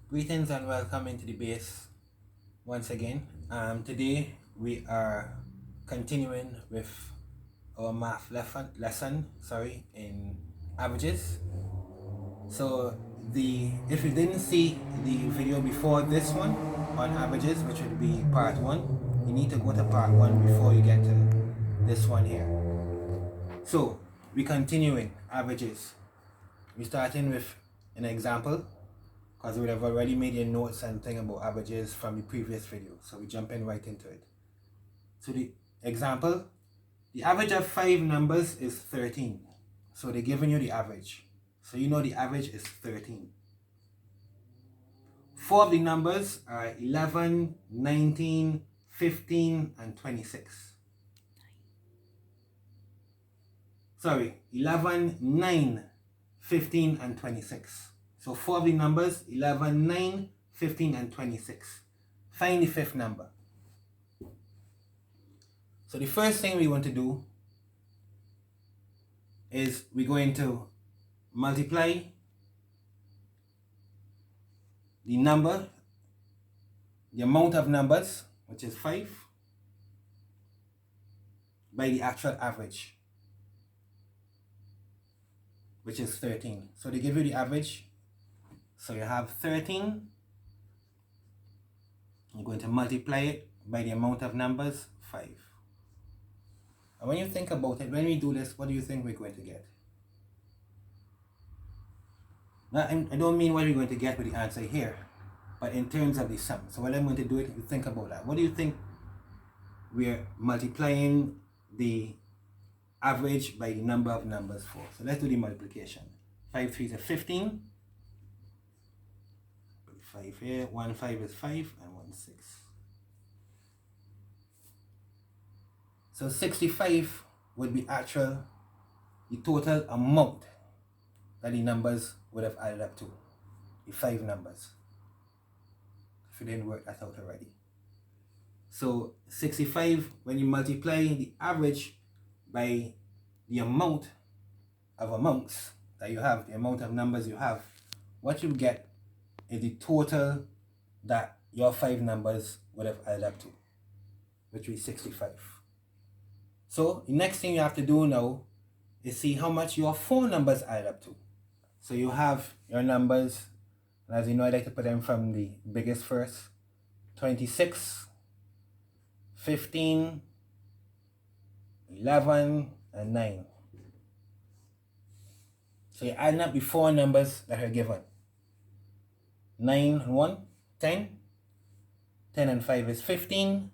Greetings and welcome into the BAASE once again. Today we are continuing with our math lesson in averages. So if you didn't see the video before this one on averages, which would be part 1, you need to go to part 1 before you get to this one here. So we continuing averages. We're starting with an example, because we would have already made your notes and thing about averages from the previous video. So we're jumping right into it. So the example, the average of 5 numbers is 13. So they're giving you the average. So you know the average is 13. 4 of the numbers are 11, 19, 15, and 26. Sorry, 11, 9, 15, and 26. So 4 of the numbers, 11, 9, 15, and 26. Find the 5th number. So the first thing we want to do is we're going to multiply the number, the amount of numbers, which is 5, by the actual average, which is 13. So they give you the average. So you have 13. You're going to multiply it by the amount of numbers, 5. And when you think about it, when we do this, what do you think we're going to get? Now, I don't mean what we're going to get with the answer here, but in terms of the sum. So when I'm going to do it, you think about that. What do you think we're multiplying the average by the number of numbers for? So let's do the multiplication. 5 3 is 15. 5 here, 1 5 is 5, and 1 6. So 65 would be the total amount that the numbers would have added up to, the 5 numbers, if you didn't work that out already. So 65, when you multiply the average by the amount of amounts that you have, the amount of numbers you have, what you get is the total that your 5 numbers would have added up to, which is 65. So the next thing you have to do now is see how much your 4 numbers add up to. So you have your numbers, and as you know, I like to put them from the biggest first. 26, 15, 11, and 9. So you're adding up the 4 numbers that are given. 9 and 1, 10. 10 and 5 is 15.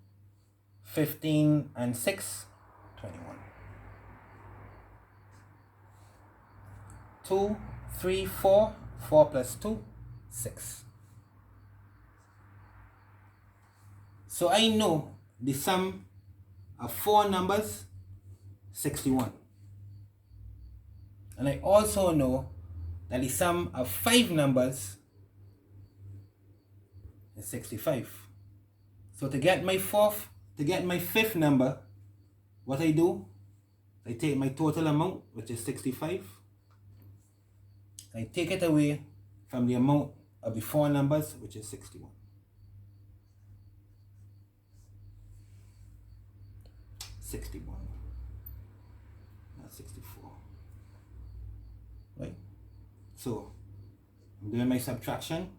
15 and 6, 21. 2, 3, 4. 4 plus 2, 6. So I know the sum of 4 numbers, 61. And I also know that the sum of 5 numbers is 65. So to get my 5th number, what I do, I take my total amount, which is 65. I take it away from the amount of the 4 numbers, which is 61. 61, not 64. Right? So I'm doing my subtraction.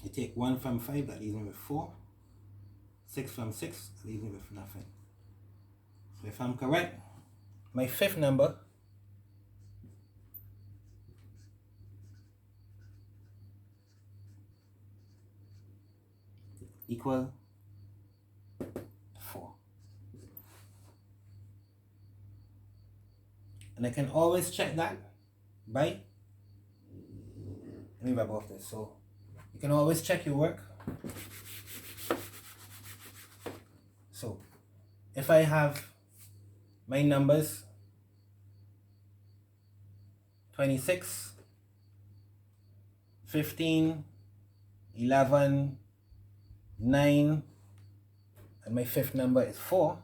I take 1 from 5, that leaves me with 4. 6 from 6, that leaves me with nothing. So if I'm correct, my 5th number equal 4. And I can always check that by, let me rub off this. So you can always check your work. So if I have my numbers 26, 15, 11, 9, and my 5th number is 4,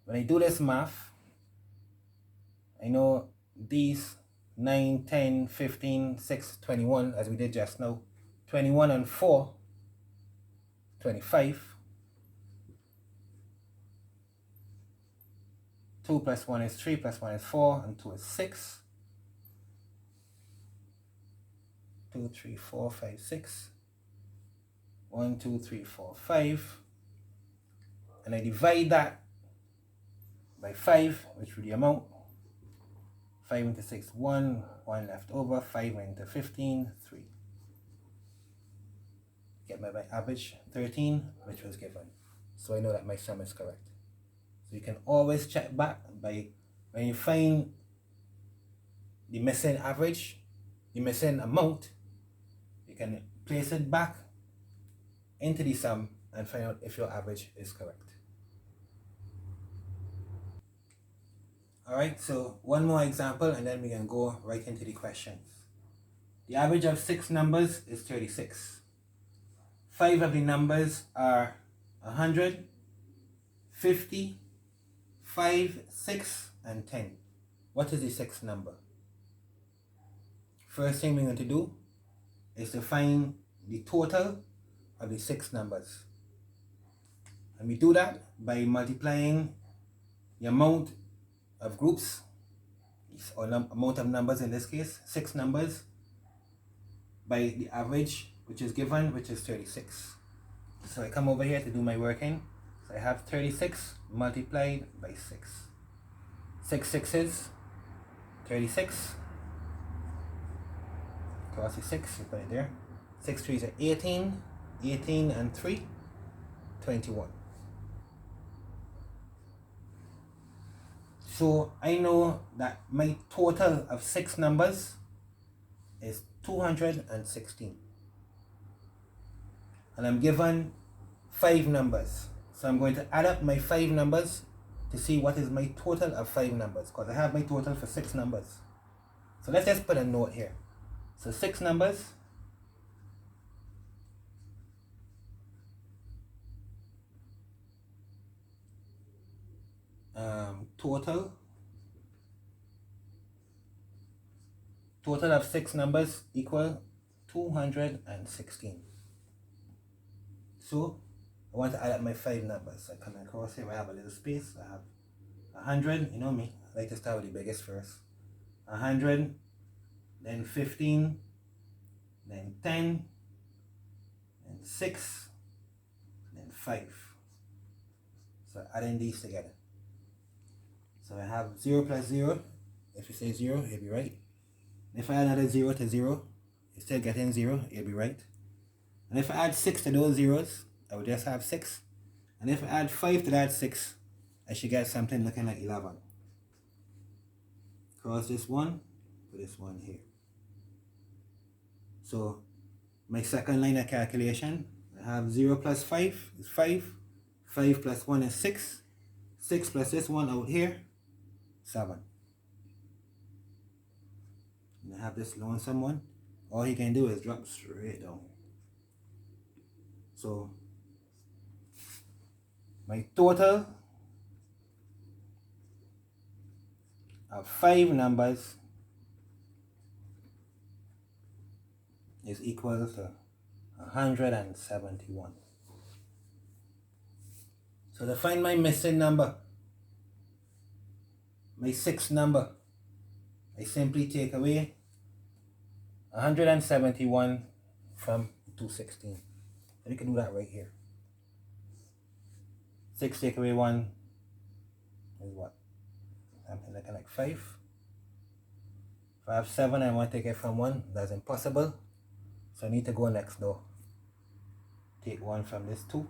when I do this math, I know these 9, 10, 15, 6, 21, as we did just now. 21 and 4, 25. 2 plus 1 is 3, plus 1 is 4, and 2 is 6. 2, 3, 4, 5, 6. 1, 2, 3, 4, 5. And I divide that by 5, which will be the amount. 5 into 6, 1. 1 left over. 5 into 15, 3. Get my average, 13, which was given. So I know that my sum is correct. So you can always check back by when you find the missing average, the missing amount, you can place it back into the sum and find out if your average is correct. Alright, so one more example and then we can go right into the questions. The average of 6 numbers is 36. 5 of the numbers are 100, 50, 5, 6, and 10. What is the 6th number? First thing we're going to do is to find the total of the 6 numbers. And we do that by multiplying the amount of groups, or amount of numbers in this case, 6 numbers, by the average which is given, which is 36. So I come over here to do my working. So I have 36 multiplied by 6. 6 sixes, 36. Cross the 6, you put it there. 6 threes are 18. 18 and 3, 21. So I know that my total of 6 numbers is 216. And I'm given 5 numbers. So I'm going to add up my 5 numbers to see what is my total of 5 numbers, because I have my total for 6 numbers. So let's just put a note here. So 6 numbers. Total of 6 numbers equal 216. So I want to add up my 5 numbers. I come across here, I have a little space. I have 100, you know me, I like to start with the biggest first. 100, then 15, then 10, then 6, then 5. So adding these together. So I have 0 plus 0. If you say 0, it'll be right. If I add another 0 to 0, you're still getting 0, it'll be right. And if I add 6 to those zeros, I will just have 6. And if I add 5 to that 6, I should get something looking like 11. Cross this one, put this one here. So my second line of calculation, I have 0 plus 5 is 5. 5 plus 1 is 6. 6 plus this one out here, 7. And I have this lonesome one. All he can do is drop straight down. So my total of 5 numbers is equal to 171. So to find my missing number, my 6th number, I simply take away 171 from 216. So you can do that right here. 6 take away 1 is what? Something looking like 5. If I have 7 and I want to take it from 1, that's impossible. So I need to go next door. Take 1 from this 2.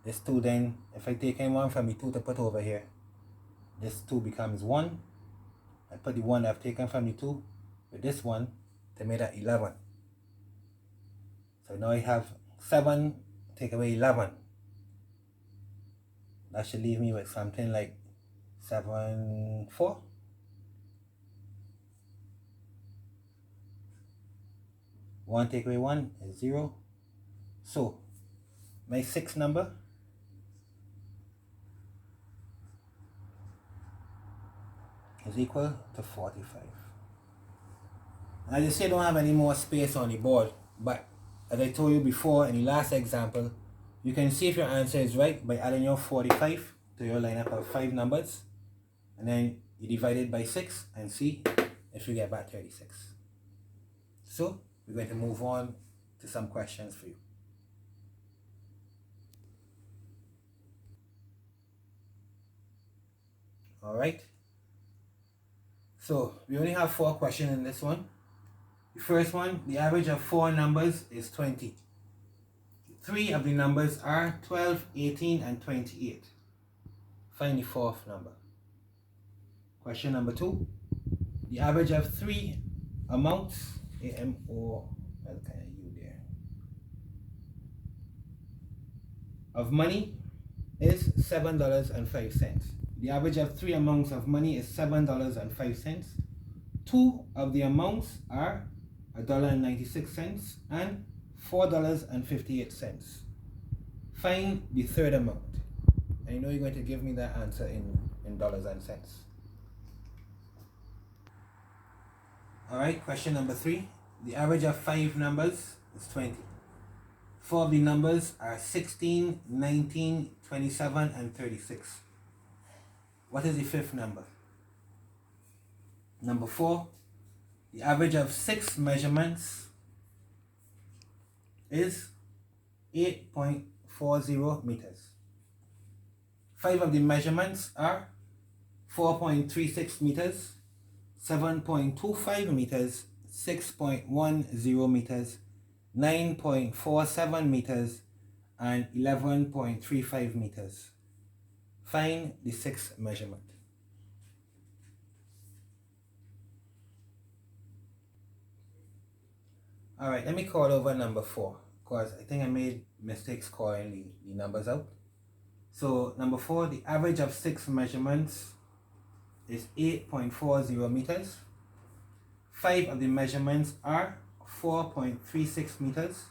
This 2 then, if I take in 1 from the 2 to put over here, this 2 becomes 1. I put the 1 I've taken from the 2 with this one to make that 11. So now I have 7 take away 11. That should leave me with something like 7, 4. One take away 1 is 0. So my 6th number is equal to 45. As you see, I don't have any more space on the board, but as I told you before in the last example, you can see if your answer is right by adding your 45 to your lineup of 5 numbers, and then you divide it by 6 and see if you get back 36. So we're going to move on to some questions for you. Alright, so we only have 4 questions in this one. The first one, the average of 4 numbers is 20. 3 of the numbers are 12, 18, and 28. Find the 4th number. Question number 2, the average of 3 amounts, A-M-O-L-K-U there, of money is $7.05. The average of 3 amounts of money is $7.05. 2 of the amounts are $1.96 and $4.58. Find the 3rd amount. I know you're going to give me that answer in dollars and cents. Alright, question number 3. The average of 5 numbers is 20. 4 of the numbers are 16, 19, 27, and 36. What is the 5th number? Number 4. The average of 6 measurements is 8.40 meters. 5 of the measurements are 4.36 meters, 7.25 meters, 6.10 meters, 9.47 meters, and 11.35 meters. Find the 6th measurement. Alright, let me call over number 4, because I think I made mistakes calling the numbers out. So number 4, the average of 6 measurements is 8.40 meters. 5 of the measurements are 4.36 meters,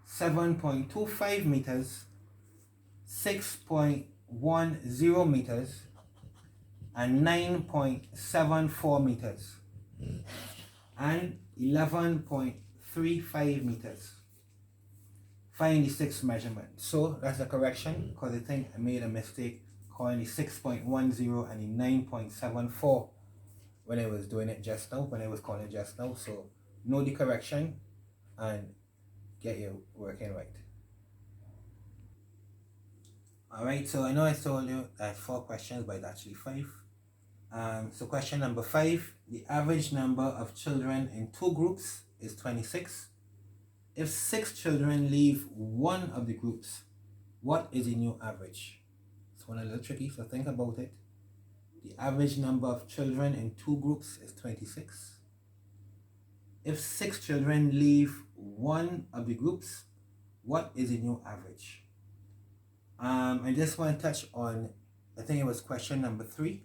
7.25 meters, 6.10 meters, and 9.74 meters, and 11.35 meters. Find the 6th measurement. So that's a correction, because I think I made a mistake calling the 6.10 and the 9.74 when I was doing it just now, when I was calling it just now. So know the correction and get your working right. Alright, so I know I told you I had 4 questions, but it's actually 5. So question number 5, the average number of children in 2 groups is 26. If 6 children leave one of the groups, what is the new average? It's one a little tricky, so think about it. The average number of children in 2 groups is 26. If 6 children leave one of the groups, what is the new average? I just want to touch on, I think it was question number 3.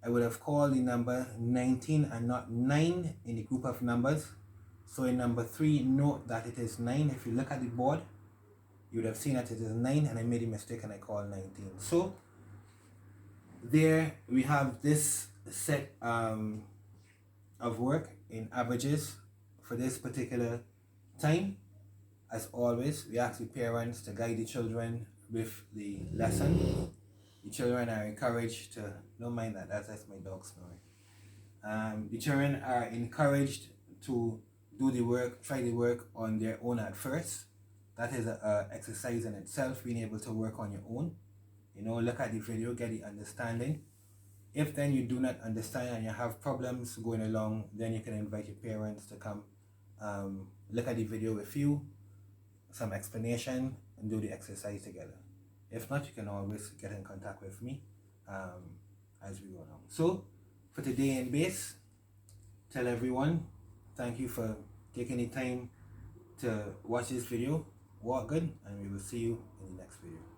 I would have called the number 19 and not 9 in the group of numbers. So in number 3, note that it is 9. If you look at the board, you would have seen that it is 9, and I made a mistake and I called 19. So there we have this set of work in averages for this particular time. As always, we ask the parents to guide the children with the lesson. The children are encouraged to, don't mind that, that's my dog snoring. The children are encouraged to do the work, try the work on their own at first. That is an exercise in itself, being able to work on your own. You know, look at the video, get the understanding. If then you do not understand and you have problems going along, then you can invite your parents to come look at the video with you, some explanation, and do the exercise together. If not, you can always get in contact with me as we go along. So for today in BAASE, tell everyone thank you for taking the time to watch this video. Walk good, and we will see you in the next video.